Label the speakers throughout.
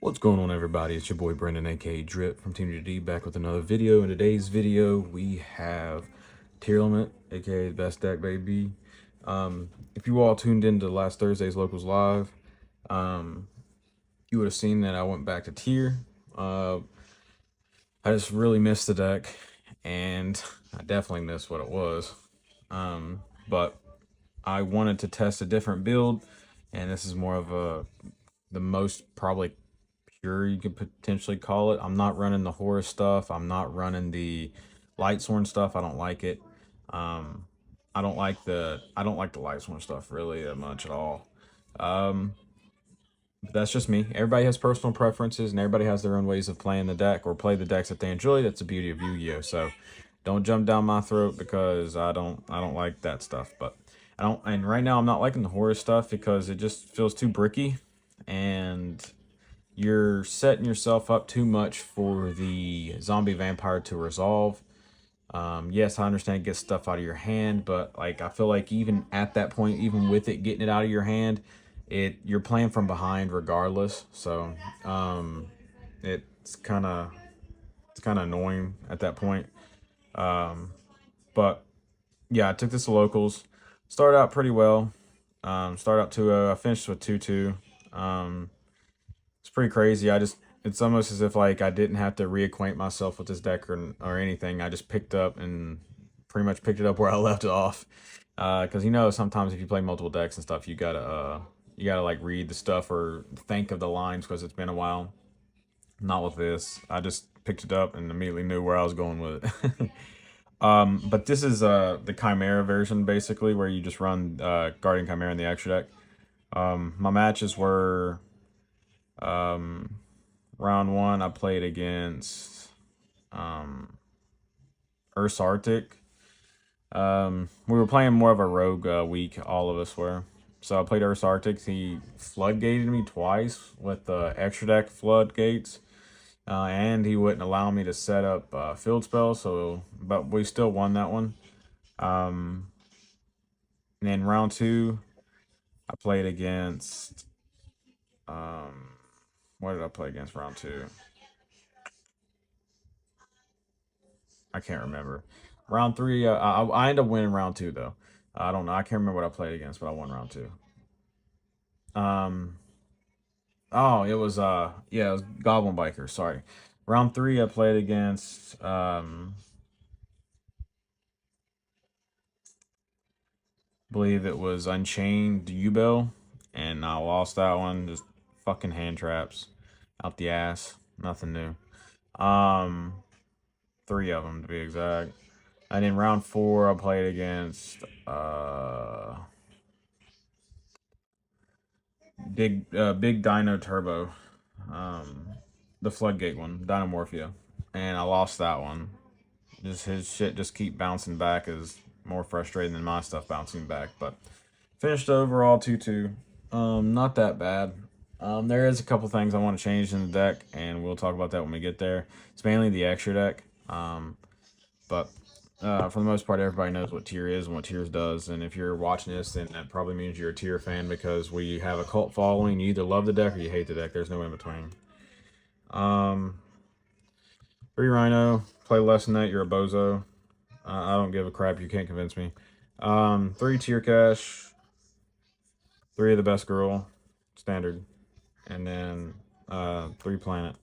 Speaker 1: What's going on, everybody? It's your boy Brendan, aka Drip from Team D.D.D, back with another video. In today's video, we have Tearlaments, aka the best deck, baby. If you all tuned into last Thursday's Locals Live, you would have seen that I went back to Tier. I just really missed the deck, and I definitely missed what it was. But I wanted to test a different build, and this is more of the most probably pure you could potentially call it. I'm not running the horror stuff. I'm not running the Lightsworn stuff. I don't like it. I don't like the Lightsworn stuff really that much at all. But that's just me. Everybody has personal preferences, and everybody has their own ways of playing the deck or play the decks that they enjoy. That's the beauty of Yu-Gi-Oh. So don't jump down my throat because I don't like that stuff. But I don't. And right now I'm not liking the horror stuff because it just feels too bricky, and you're setting yourself up too much for the zombie vampire to resolve. Yes, I understand get stuff out of your hand, but like I feel like even at that point, even with it getting it out of your hand, you're playing from behind regardless. So it's kind of annoying at that point. But yeah, I took this to locals. Started out pretty well. Started out 2-0. I finished with 2-2. It's pretty crazy. It's almost as if like I didn't have to reacquaint myself with this deck or anything. I just picked up and pretty much picked it up where I left it off. Because sometimes if you play multiple decks and stuff, you gotta like read the stuff or think of the lines because it's been a while. Not with this. I just picked it up and immediately knew where I was going with it. But this is the Chimera version basically, where you just run Guardian Chimera in the extra deck. My matches were round one, I played against Earth's Arctic. We were playing more of a rogue week, all of us were. So I played Earth's Arctic. He floodgated me twice with the extra deck floodgates. And he wouldn't allow me to set up field spells, but we still won that one. And then round two, I played against what did I play against round two? I can't remember. Round three, I ended up winning round two though. I don't know. I can't remember what I played against, but I won round two. Oh, it was it was Goblin Biker. Sorry. Round three, I played against believe it was Unchained Ubel, and I lost that one. Just fucking hand traps out the ass. Nothing new. Three of them to be exact. And in round four, I played against Big Dino Turbo, the Floodgate one, Dinomorphia, and I lost that one. Just his shit just keep bouncing back is more frustrating than my stuff bouncing back. But finished overall 2-2. Not that bad. There is a couple things I want to change in the deck, and we'll talk about that when we get there. It's mainly the extra deck. But for the most part, everybody knows what tier is and what tiers does. And if you're watching this, then that probably means you're a tier fan because we have a cult following. You either love the deck or you hate the deck. There's no in between. 3 Rhino, play less than that, you're a bozo. I don't give a crap. You can't convince me. 3 Tier Cash, 3 of the Best Girl, standard, and then 3 Planet.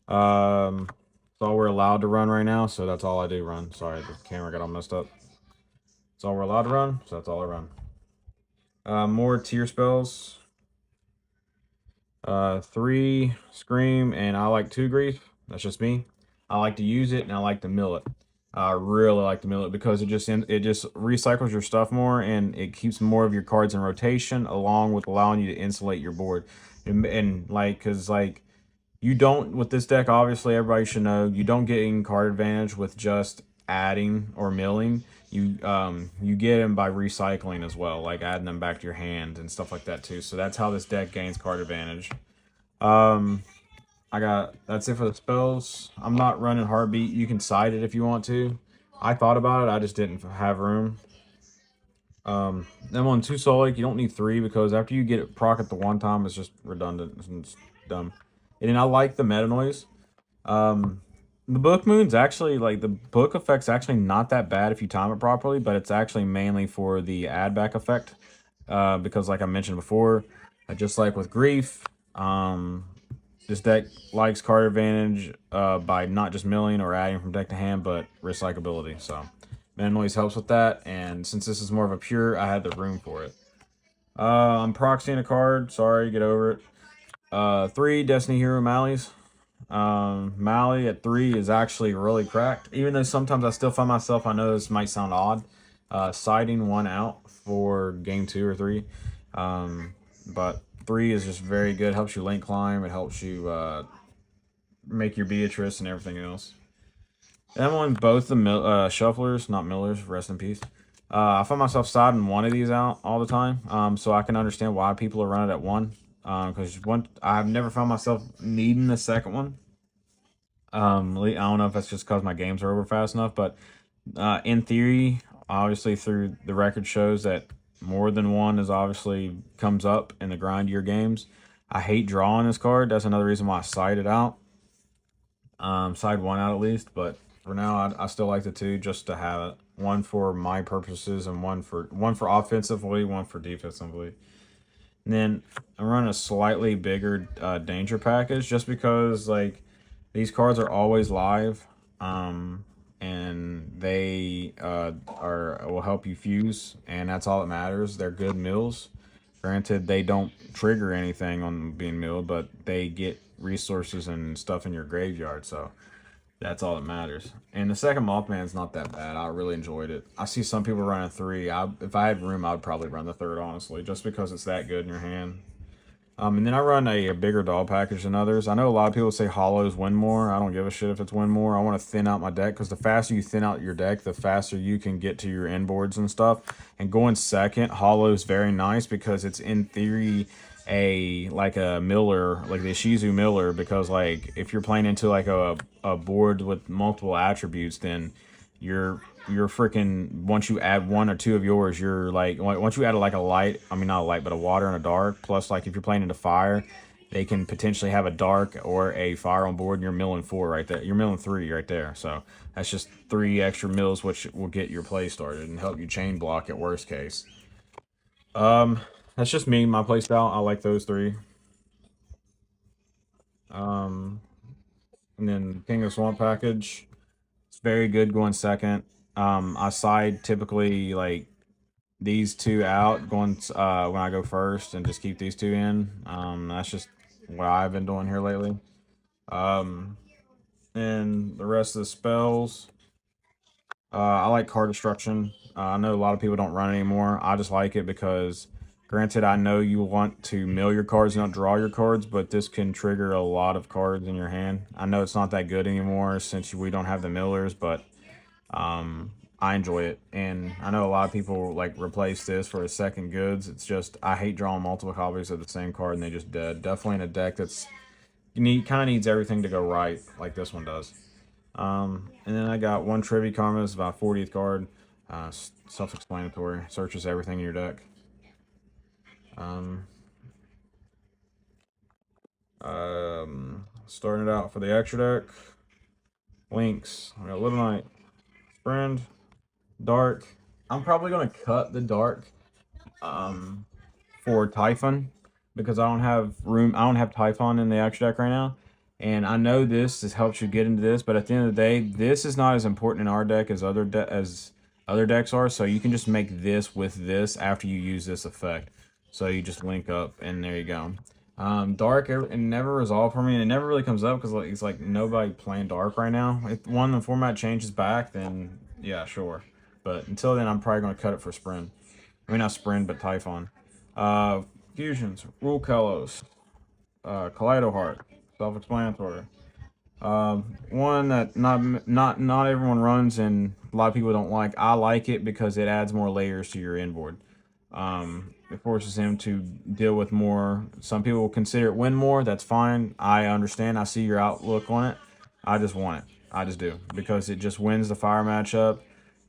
Speaker 1: It's all we're allowed to run right now, so that's all I do run. Sorry, the camera got all messed up. It's all we're allowed to run, so that's all I run. More tier spells. 3 Scream, and I like 2 Grief. That's just me. I like to use it, and I like to mill it. I really like to mill it because it just recycles your stuff more, and it keeps more of your cards in rotation, along with allowing you to insulate your board. And like, cause like, you don't with this deck. Obviously, everybody should know you don't get any card advantage with just adding or milling. You get them by recycling as well, like adding them back to your hand and stuff like that too. So that's how this deck gains card advantage. That's it for the spells. I'm not running Heartbeat. You can side it if you want to. I thought about it. I just didn't have room. Then on 2 Solic, you don't need 3 because after you get it proc at the one time, it's just redundant and it's dumb. And then I like the meta noise. Um, the book moon's actually like the book effect's actually not that bad if you time it properly, but it's actually mainly for the add back effect. Because like I mentioned before, just like with grief, this deck likes card advantage by not just milling or adding from deck to hand, but recyclability. So mana noise helps with that, and since this is more of a pure, I had the room for it. I'm proxying a card. Sorry, get over it. 3 Destiny Hero Malleys. Mally at 3 is actually really cracked. Even though sometimes I still find myself, I know this might sound odd, siding 1 out for game 2 or 3. But 3 is just very good. Helps you link climb. It helps you make your Beatrice and everything else. And I'm on both the shufflers, not millers. Rest in peace. I find myself siding one of these out all the time, so I can understand why people are running at 1. Because I've never found myself needing the second one. I don't know if that's just because my games are over fast enough, but in theory, obviously through the record shows that more than one is obviously comes up in the grindier games. I hate drawing this card. That's another reason why I side it out. Side 1 out at least, but for now, I still like the 2 just to have it. One for my purposes and one for offensively, one for defensively. And then I'm running a slightly bigger danger package just because like these cards are always live, and they will help you fuse, and that's all that matters. They're good mills. Granted, they don't trigger anything on being milled, but they get resources and stuff in your graveyard, so that's all that matters. And the second Mothman's not that bad. I really enjoyed it. I see some people running 3. If I had room, I would probably run the 3rd, honestly, just because it's that good in your hand. And then I run a bigger doll package than others. I know a lot of people say hollows win more. I don't give a shit if it's win more. I want to thin out my deck because the faster you thin out your deck, the faster you can get to your end boards and stuff. And going second, hollow is very nice because it's in theory like a miller, like the Shizu miller. Because like if you're playing into like a board with multiple attributes, then you're freaking, once you add 1 or 2 of yours, you're like, once you add like a light, I mean not a light, but a water and a dark, plus like if you're playing into fire, they can potentially have a dark or a fire on board, and you're milling 4 right there. You're milling 3 right there. So that's just 3 extra mills, which will get your play started and help you chain block at worst case. That's just me, my play style. I like those 3. And then King of Swamp package, it's very good going second. I side typically like these 2 out going when I go first, and just keep these 2 in. That's just what I've been doing here lately. And the rest of the spells, I like card destruction. I know a lot of people don't run it anymore. I just like it because, granted, I know you want to mill your cards, not draw your cards, but this can trigger a lot of cards in your hand. I know it's not that good anymore since we don't have the millers, but I enjoy it, and I know a lot of people like replace this for a second goods. It's just I hate drawing multiple copies of the same card and they just dead. Definitely in a deck that's kind of needs everything to go right, like this one does. And then I got 1 Trivia Karma. It's about 40th card. Self-explanatory. Searches everything in your deck. Starting it out for the extra deck. Links. I got Little Knight, Friend, Dark. I'm probably gonna cut the Dark for Typhon because I don't have room. I don't have Typhon in the extra deck right now, and I know this helps you get into this. But at the end of the day, this is not as important in our deck as other decks are. So you can just make this with this after you use this effect. So you just link up, and there you go. Dark, it never resolved for me, and it never really comes up because like, it's like nobody playing Dark right now. If the format changes back, then yeah, sure. But until then, I'm probably going to cut it for Sprint. I mean, not Sprint, but Typhon. Fusions, Rule Kalos, Kaleido Heart, self-explanatory. One that not everyone runs and a lot of people don't like. I like it because it adds more layers to your inboard. It forces him to deal with more. Some people will consider it win more. That's fine. I understand. I see your outlook on it. I just want it. I just do because it just wins the fire matchup,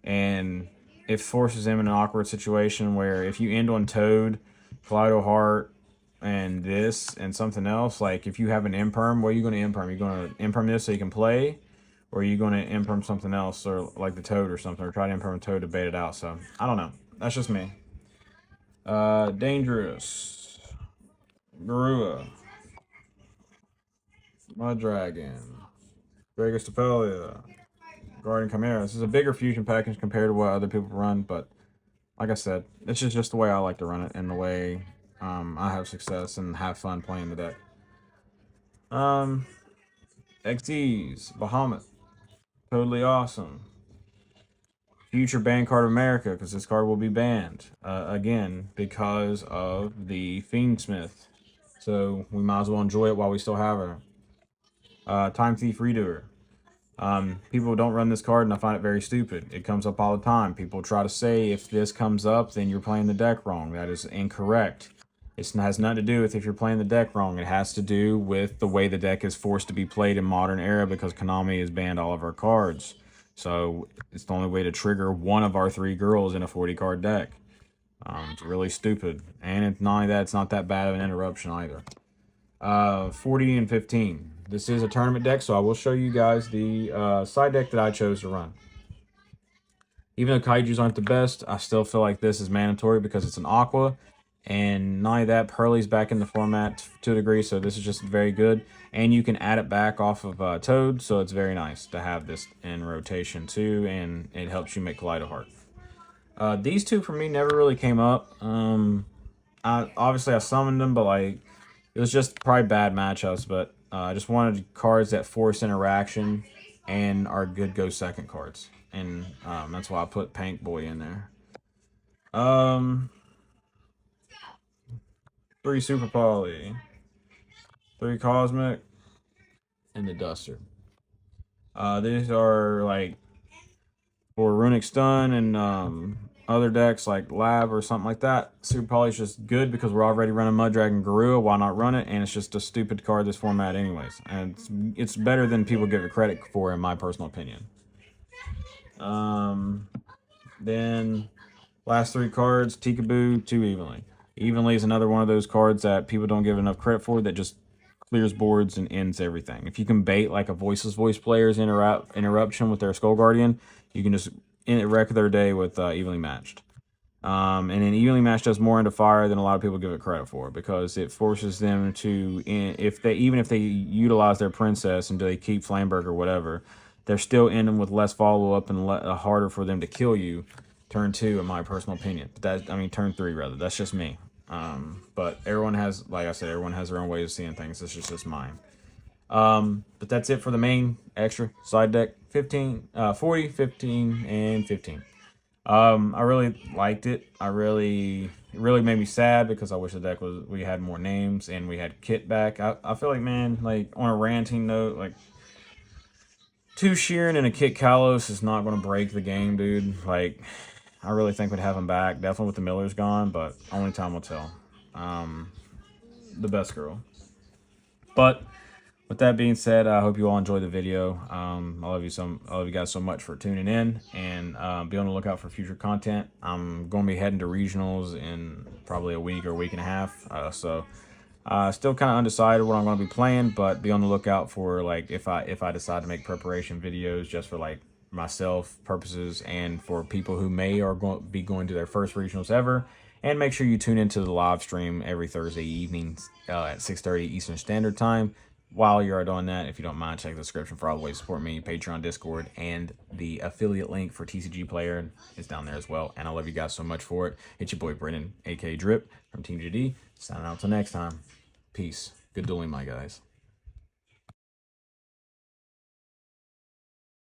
Speaker 1: and it forces him in an awkward situation where if you end on Toad, Kaleido Heart, and between this and something else, like if you have an imperm, what are you going to imperm? You're going to imperm this so you can play, or are you going to imperm something else, or like the toad or something, or try to imperm a toad to bait it out? So I don't know. That's just me. Dangerous. Garua. Mud Dragon. Dragostapelia. Guardian Chimera. This is a bigger fusion package compared to what other people run, but like I said, it's just the way I like to run it and the way I have success and have fun playing the deck. XDs, Bahamut. Totally awesome. Future ban card of America, because this card will be banned again because of the Fiendsmith. So we might as well enjoy it while we still have her. Time Thief Redoer. People don't run this card, and I find it very stupid. It comes up all the time. People try to say if this comes up, then you're playing the deck wrong. That is incorrect. It has nothing to do with if you're playing the deck wrong. It has to do with the way the deck is forced to be played in modern era because Konami has banned all of our cards. So it's the only way to trigger one of our 3 girls in a 40-card deck. It's really stupid. And it's not only that, it's not that bad of an interruption either. 40 and 15. This is a tournament deck, so I will show you guys the side deck that I chose to run. Even though Kaijus aren't the best, I still feel like this is mandatory because it's an Aqua. And not only that, Pearly's back in the format to a degree, so this is just very good. And you can add it back off of Toad, so it's very nice to have this in rotation too, and it helps you make Kaleido Heart. These two for me never really came up. Obviously I summoned them, but like it was just probably bad matchups, but I just wanted cards that force interaction and are good go second cards. And that's why I put Pank Boy in there. 3 Super Poly, 3 Cosmic, and the Duster. These are like for Runic Stun and other decks like Lab or something like that. Super Poly is just good because we're already running Mud Dragon Garua. Why not run it? And it's just a stupid card this format anyways. And it's better than people give it credit for, in my personal opinion. Then last 3 cards, Tikaboo, 2 Evenly. Evenly is another one of those cards that people don't give enough credit for that just clears boards and ends everything. If you can bait like a Voiceless Voice player's interruption with their Skull Guardian, you can just wreck their day with Evenly Matched. And then Evenly Matched does more into fire than a lot of people give it credit for because it forces them to, even if they utilize their Princess and do they keep Flameberg or whatever, they're still ending with less follow-up and harder for them to kill you turn 2, in my personal opinion. Turn 3 rather. That's just me. But everyone has, like I said, everyone has their own ways of seeing things. This is just mine. But that's it for the main extra side deck. 40, 15, and 15. I really liked it. It really made me sad because I wish the deck we had more names and we had Kit back. I feel like, man, like on a ranting note, like 2 Sheeran and a Kit Kalos is not going to break the game, dude. Like, I really think we'd have him back. Definitely with the Millers gone, but only time will tell. The best girl. But with that being said, I hope you all enjoyed the video. I love you guys so much for tuning in, and be on the lookout for future content. I'm going to be heading to regionals in probably a week or a week and a half. So still kind of undecided what I'm going to be playing, but be on the lookout for like if I decide to make preparation videos just for like myself purposes and for people who may or be going to their first regionals ever. And make sure you tune into the live stream every Thursday evening at 6:30 Eastern Standard Time. While you're doing that, if you don't mind, check the description for all the ways to support me, Patreon, Discord, and the affiliate link for TCG Player is down there as well. And I love you guys so much for it. It's your boy Brennan, aka Drip from Team D.D. Signing out till next time. Peace. Good dueling, my guys.